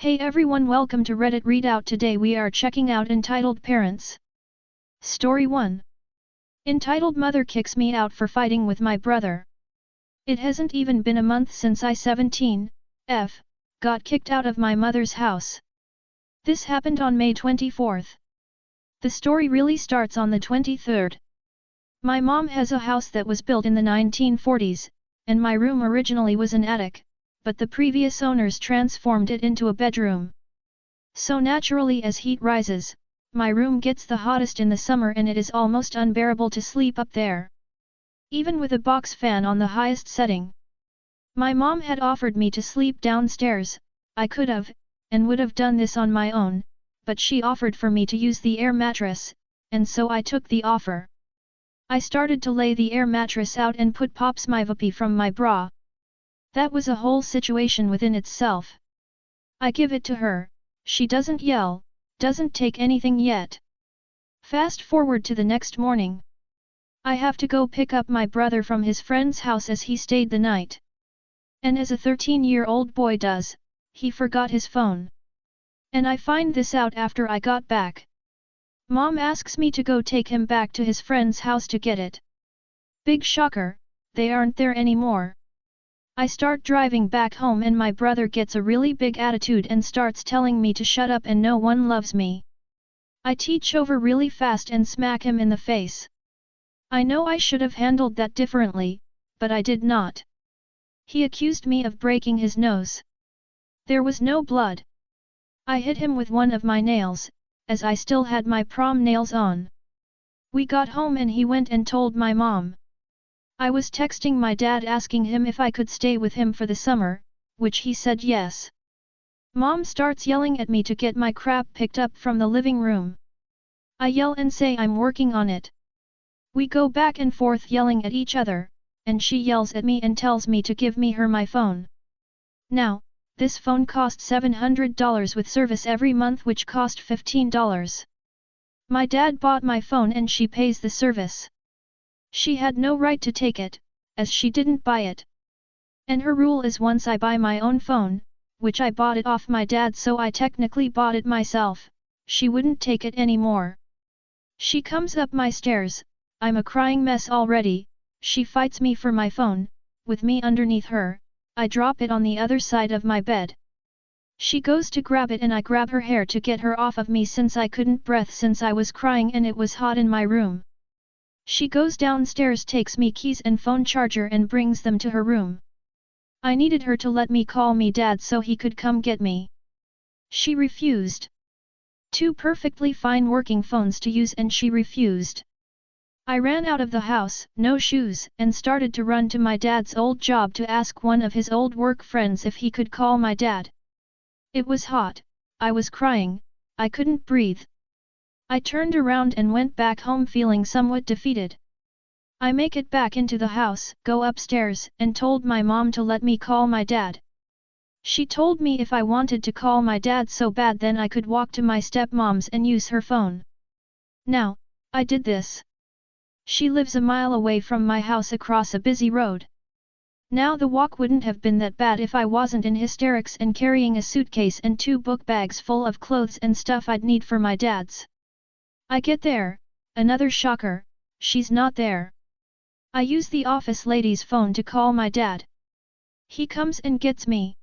Hey everyone, welcome to Reddit Readout. Today we are checking out Entitled Parents. Story 1. Entitled Mother kicks me out for fighting with my brother. It hasn't even been a month since I 17, got kicked out of my mother's house. This happened on May 24th. The story really starts on the 23rd. My mom has a house that was built in the 1940s, and my room originally was an attic, but the previous owners transformed it into a bedroom. So naturally, as heat rises, my room gets the hottest in the summer and it is almost unbearable to sleep up there. Even with a box fan on the highest setting. My mom had offered me to sleep downstairs. I could have, and would have done this on my own, but she offered for me to use the air mattress, and so I took the offer. I started to lay the air mattress out and pops my vuppy from my bra. That was a whole situation within itself. I give it to her, she doesn't yell, doesn't take anything yet. Fast forward to the next morning. I have to go pick up my brother from his friend's house as he stayed the night. And as a 13-year-old boy does, he forgot his phone. And I find this out after I got back. Mom asks me to go take him back to his friend's house to get it. Big shocker, they aren't there anymore. I start driving back home and my brother gets a really big attitude and starts telling me to shut up and no one loves me. I teach over really fast and smack him in the face. I know I should have handled that differently, but I did not. He accused me of breaking his nose. There was no blood. I hit him with one of my nails, as I still had my prom nails on. We got home and he went and told my mom. I was texting my dad asking him if I could stay with him for the summer, which he said yes. Mom starts yelling at me to get my crap picked up from the living room. I yell and say I'm working on it. We go back and forth yelling at each other, and she yells at me and tells me to give me my phone. Now, this phone cost $700 with service every month, which cost $15. My dad bought my phone and she pays the service. She had no right to take it, as she didn't buy it. And her rule is once I buy my own phone, which I bought it off my dad so I technically bought it myself, she wouldn't take it anymore. She comes up my stairs, I'm a crying mess already, she fights me for my phone, with me underneath her, I drop it on the other side of my bed. She goes to grab it and I grab her hair to get her off of me since I couldn't breathe since I was crying and it was hot in my room. She goes downstairs, takes me keys and phone charger and brings them to her room. I needed her to let me call me dad so he could come get me. She refused. Two perfectly fine working phones to use and she refused. I ran out of the house, no shoes, and started to run to my dad's old job to ask one of his old work friends if he could call my dad. It was hot, I was crying, I couldn't breathe. I turned around and went back home feeling somewhat defeated. I make it back into the house, go upstairs, and told my mom to let me call my dad. She told me if I wanted to call my dad so bad then I could walk to my stepmom's and use her phone. Now, I did this. She lives a mile away from my house across a busy road. Now the walk wouldn't have been that bad if I wasn't in hysterics and carrying a suitcase and 2 book bags full of clothes and stuff I'd need for my dad's. I get there, another shocker, she's not there. I use the office lady's phone to call my dad. He comes and gets me.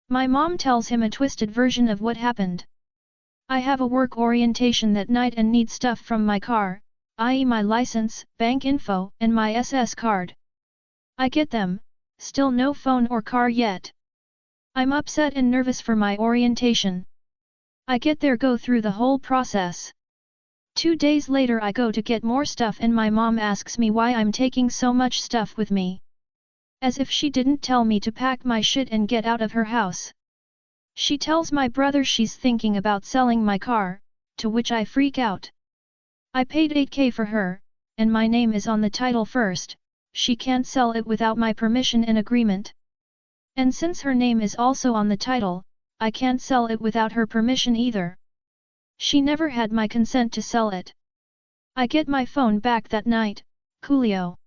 My mom tells him a twisted version of what happened. I have a work orientation that night and need stuff from my car, i.e. my license, bank info, and my SS card. I get them, still no phone or car yet. I'm upset and nervous for my orientation. I get there, go through the whole process. 2 days later I go to get more stuff and my mom asks me why I'm taking so much stuff with me. As if she didn't tell me to pack my shit and get out of her house. She tells my brother she's thinking about selling my car, to which I freak out. I paid $8,000 for her, and my name is on the title first, she can't sell it without my permission and agreement. And since her name is also on the title, I can't sell it without her permission either. She never had my consent to sell it. I get my phone back that night, coolio.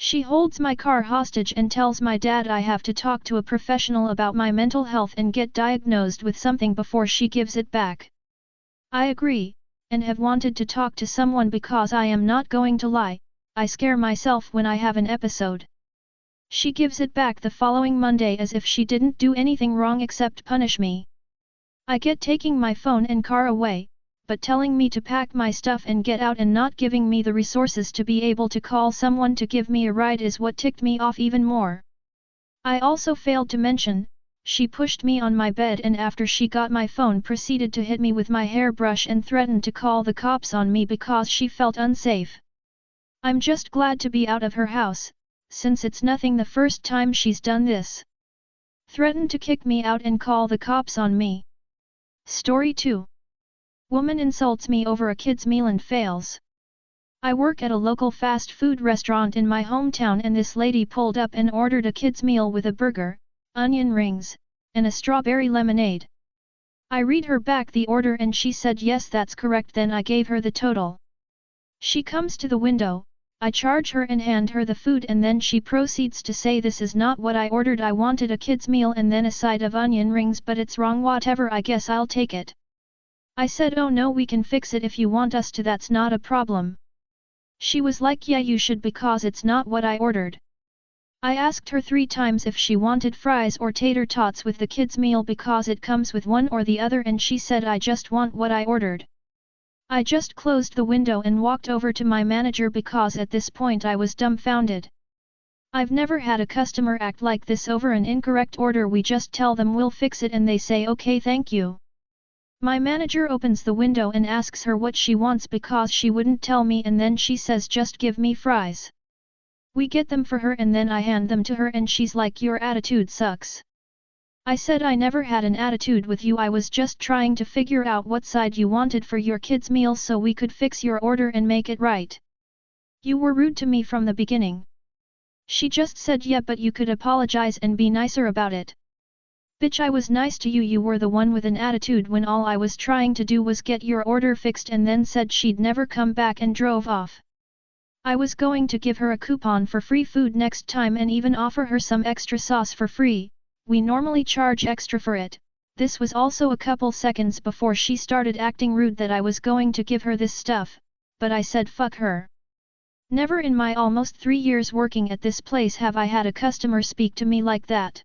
She holds my car hostage and tells my dad I have to talk to a professional about my mental health and get diagnosed with something before she gives it back. I agree, and have wanted to talk to someone because I am not going to lie, I scare myself when I have an episode. She gives it back the following Monday as if she didn't do anything wrong except punish me. I get taking my phone and car away, but telling me to pack my stuff and get out and not giving me the resources to be able to call someone to give me a ride is what ticked me off even more. I also failed to mention, she pushed me on my bed and after she got my phone proceeded to hit me with my hairbrush and threatened to call the cops on me because she felt unsafe. I'm just glad to be out of her house, since it's nothing the first time she's done this. Threatened to kick me out and call the cops on me. Story 2. Woman insults me over a kid's meal and fails. I work at a local fast food restaurant in my hometown and this lady pulled up and ordered a kid's meal with a burger, onion rings, and a strawberry lemonade. I read her back the order and she said yes that's correct, then I gave her the total. She comes to the window, I charge her and hand her the food and then she proceeds to say this is not what I ordered, I wanted a kid's meal and then a side of onion rings, but it's wrong, whatever, I guess I'll take it. I said oh no, we can fix it if you want us to, that's not a problem. She was like yeah you should because it's not what I ordered. I asked her 3 times if she wanted fries or tater tots with the kids' meal because it comes with one or the other and she said I just want what I ordered. I just closed the window and walked over to my manager because at this point I was dumbfounded. I've never had a customer act like this over an incorrect order, we just tell them we'll fix it and they say okay thank you. My manager opens the window and asks her what she wants because she wouldn't tell me and then she says just give me fries. We get them for her and then I hand them to her and she's like your attitude sucks. I said I never had an attitude with you, I was just trying to figure out what side you wanted for your kids' meal so we could fix your order and make it right. You were rude to me from the beginning. She just said yeah but you could apologize and be nicer about it. Bitch, I was nice to you, you were the one with an attitude when all I was trying to do was get your order fixed and then said she'd never come back and drove off. I was going to give her a coupon for free food next time and even offer her some extra sauce for free, we normally charge extra for it. This was also a couple seconds before she started acting rude that I was going to give her this stuff, but I said fuck her. Never in my almost 3 years working at this place have I had a customer speak to me like that.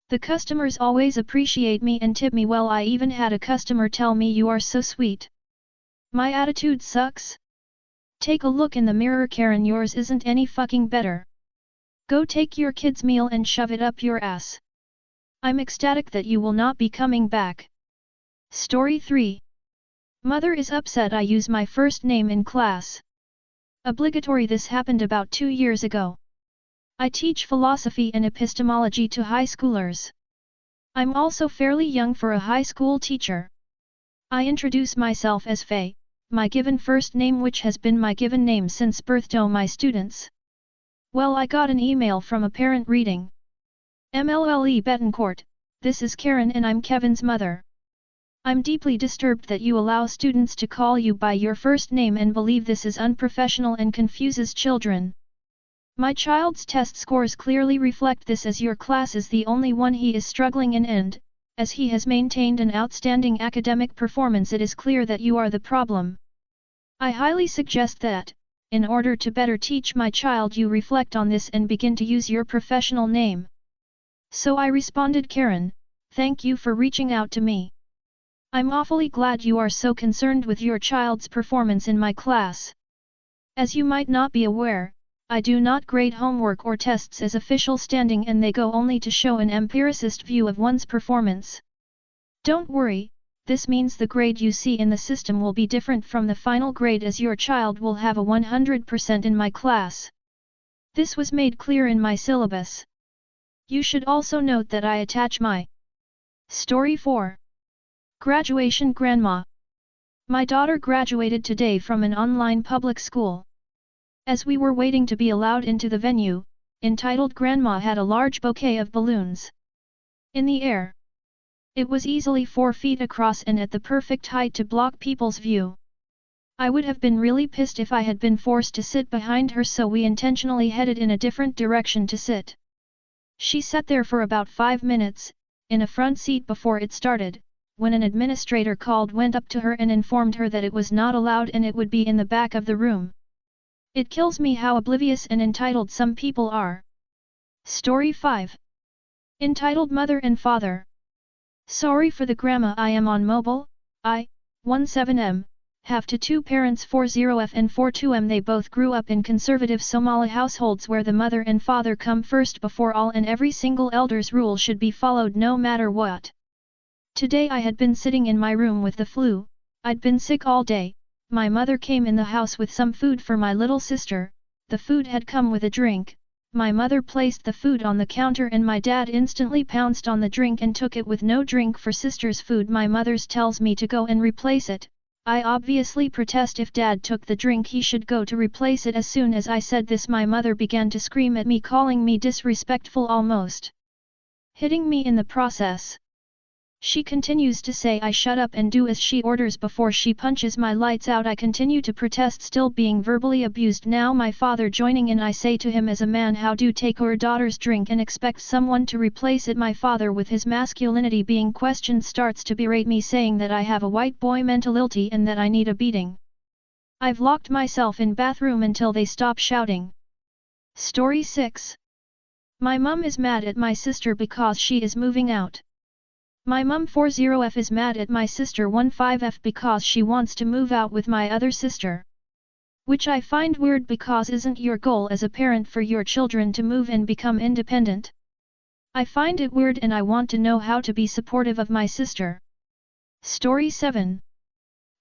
The customers always appreciate me and tip me well, I even had a customer tell me you are so sweet. My attitude sucks? Take a look in the mirror Karen, yours isn't any fucking better. Go take your kid's meal and shove it up your ass. I'm ecstatic that you will not be coming back. Story 3. Mother is upset I use my first name in class. Obligatory. This happened about 2 years ago. I teach philosophy and epistemology to high schoolers. I'm also fairly young for a high school teacher. I introduce myself as Faye, my given first name which has been my given name since birth to my students. Well, I got an email from a parent reading. MLLE Betancourt, this is Karen and I'm Kevin's mother. I'm deeply disturbed that you allow students to call you by your first name and believe this is unprofessional and confuses children. My child's test scores clearly reflect this, as your class is the only one he is struggling in, and, as he has maintained an outstanding academic performance, it is clear that you are the problem. I highly suggest that, in order to better teach my child, you reflect on this and begin to use your professional name. So I responded, Karen, thank you for reaching out to me. I'm awfully glad you are so concerned with your child's performance in my class. As you might not be aware, I do not grade homework or tests as official standing, and they go only to show an empiricist view of one's performance. Don't worry, this means the grade you see in the system will be different from the final grade, as your child will have a 100% in my class. This was made clear in my syllabus. You should also note that I attach my Story 4. Graduation Grandma. My daughter graduated today from an online public school. As we were waiting to be allowed into the venue, entitled Grandma had a large bouquet of balloons in the air. It was easily 4 feet across and at the perfect height to block people's view. I would have been really pissed if I had been forced to sit behind her, so we intentionally headed in a different direction to sit. She sat there for about 5 minutes, in a front seat before it started, when an administrator went up to her and informed her that it was not allowed and it would be in the back of the room. It kills me how oblivious and entitled some people are. Story 5. Entitled Mother and Father. Sorry for the grammar, I am on mobile, 17M. Have to two parents 40F and 42M. They both grew up in conservative Somali households where the mother and father come first before all and every single elder's rule should be followed no matter what. Today I had been sitting in my room with the flu, I'd been sick all day. My mother came in the house with some food for my little sister, the food had come with a drink. My mother placed the food on the counter and my dad instantly pounced on the drink and took it with no drink for sister's food. My mother's tells me to go and replace it. I obviously protest. If dad took the drink he should go to replace it. As soon as I said this my mother began to scream at me, calling me disrespectful, almost hitting me in the process. She continues to say I shut up and do as she orders before she punches my lights out. I continue to protest, still being verbally abused. Now my father joining in, I say to him, as a man, how do you take your daughter's drink and expect someone to replace it? My father, with his masculinity being questioned, starts to berate me, saying that I have a white boy mentality and that I need a beating. I've locked myself in bathroom until they stop shouting. Story 6. My mum is mad at my sister because she is moving out. My mum 40F is mad at my sister 15F because she wants to move out with my other sister. Which I find weird, because isn't your goal as a parent for your children to move and become independent? I find it weird and I want to know how to be supportive of my sister. Story 7.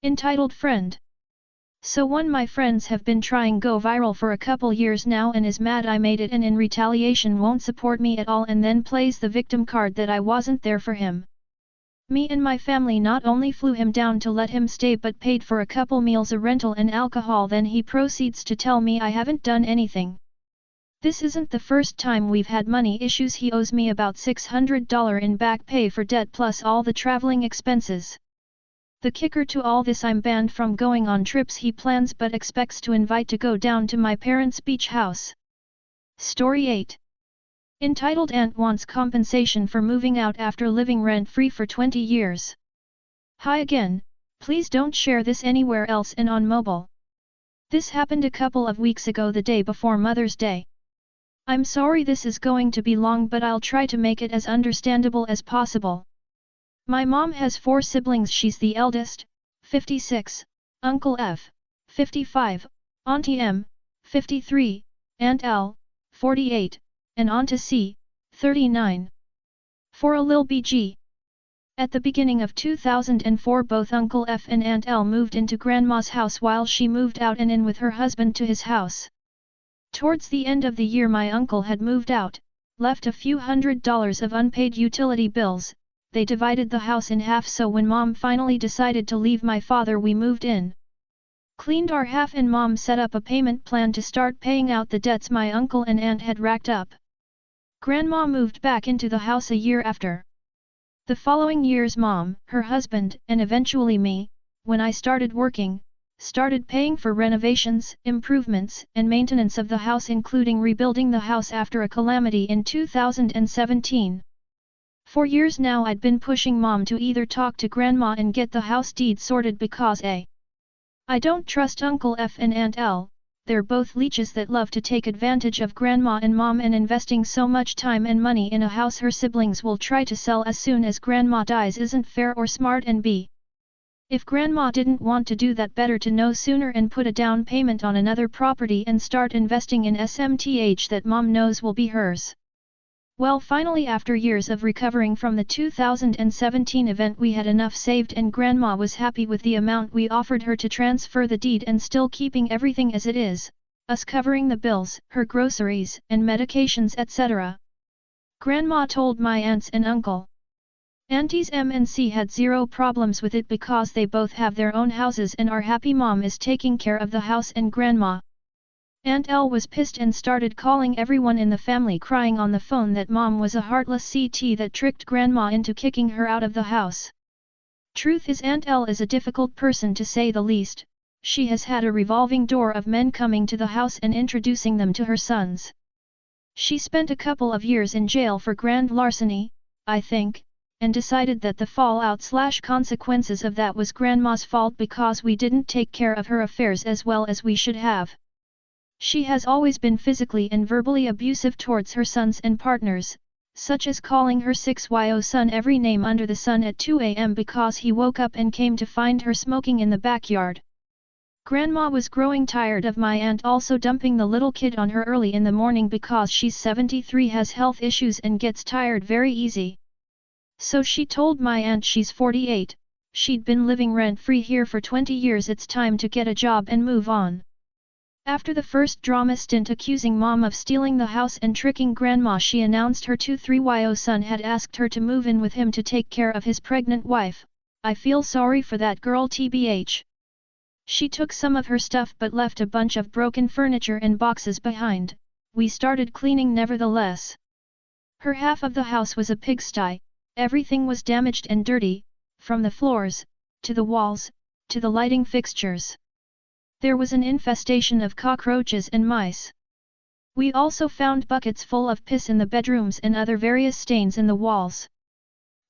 Entitled Friend. So one my friends have been trying go viral for a couple years now and is mad I made it and in retaliation won't support me at all and then plays the victim card that I wasn't there for him. Me and my family not only flew him down to let him stay but paid for a couple meals, a rental and alcohol. Then he proceeds to tell me I haven't done anything. This isn't the first time we've had money issues. He owes me about $600 in back pay for debt plus all the traveling expenses. The kicker to all this, I'm banned from going on trips he plans but expects to invite to go down to my parents' beach house. Story 8. Entitled Aunt wants compensation for moving out after living rent-free for 20 years. Hi again, please don't share this anywhere else and on mobile. This happened a couple of weeks ago, the day before Mother's Day. I'm sorry this is going to be long, but I'll try to make it as understandable as possible. My mom has 4 siblings. She's the eldest, 56, Uncle F, 55, Auntie M, 53, Aunt L, 48, and Auntie C, 39. For a lil BG. At the beginning of 2004 both Uncle F and Aunt L moved into Grandma's house while she moved out and in with her husband to his house. Towards the end of the year my uncle had moved out, left a few $100s of unpaid utility bills. They divided the house in half, so when Mom finally decided to leave my father we moved in. Cleaned our half and Mom set up a payment plan to start paying out the debts my uncle and aunt had racked up. Grandma moved back into the house a year after. The following years Mom, her husband, and eventually me, when I started working, started paying for renovations, improvements, and maintenance of the house, including rebuilding the house after a calamity in 2017. For years now I'd been pushing Mom to either talk to Grandma and get the house deed sorted because I don't trust Uncle F and Aunt L. They're both leeches that love to take advantage of Grandma and Mom, and investing so much time and money in a house her siblings will try to sell as soon as Grandma dies isn't fair or smart, and if Grandma didn't want to do that, better to know sooner and put a down payment on another property and start investing in SMTH that Mom knows will be hers. Well, finally after years of recovering from the 2017 event we had enough saved and Grandma was happy with the amount we offered her to transfer the deed and still keeping everything as it is, us covering the bills, her groceries, and medications etc. Grandma told my aunts and uncle. Aunties M and C had zero problems with it because they both have their own houses and are happy Mom is taking care of the house and Grandma. Aunt L was pissed and started calling everyone in the family, crying on the phone that Mom was a heartless CT that tricked Grandma into kicking her out of the house. Truth is, Aunt L is a difficult person to say the least. She has had a revolving door of men coming to the house and introducing them to her sons. She spent a couple of years in jail for grand larceny, I think, and decided that the fallout/consequences of that was Grandma's fault because we didn't take care of her affairs as well as we should have. She has always been physically and verbally abusive towards her sons and partners, such as calling her 6yo son every name under the sun at 2 a.m. because he woke up and came to find her smoking in the backyard. Grandma was growing tired of my aunt also dumping the little kid on her early in the morning because she's 73, has health issues and gets tired very easy. So she told my aunt she's 48, she'd been living rent-free here for 20 years, it's time to get a job and move on. After the first drama stint accusing Mom of stealing the house and tricking Grandma, she announced her 3yo son had asked her to move in with him to take care of his pregnant wife. I feel sorry for that girl tbh. She took some of her stuff but left a bunch of broken furniture and boxes behind. We started cleaning nevertheless. Her half of the house was a pigsty, everything was damaged and dirty, from the floors, to the walls, to the lighting fixtures. There was an infestation of cockroaches and mice. We also found buckets full of piss in the bedrooms and other various stains in the walls.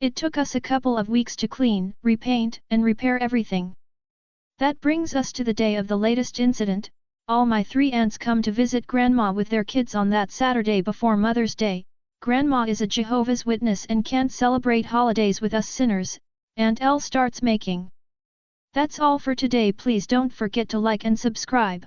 It took us a couple of weeks to clean, repaint, and repair everything. That brings us to the day of the latest incident. All my 3 aunts come to visit Grandma with their kids on that Saturday before Mother's Day. Grandma is a Jehovah's Witness and can't celebrate holidays with us sinners. Aunt Elle starts making. That's all for today. Please don't forget to like and subscribe.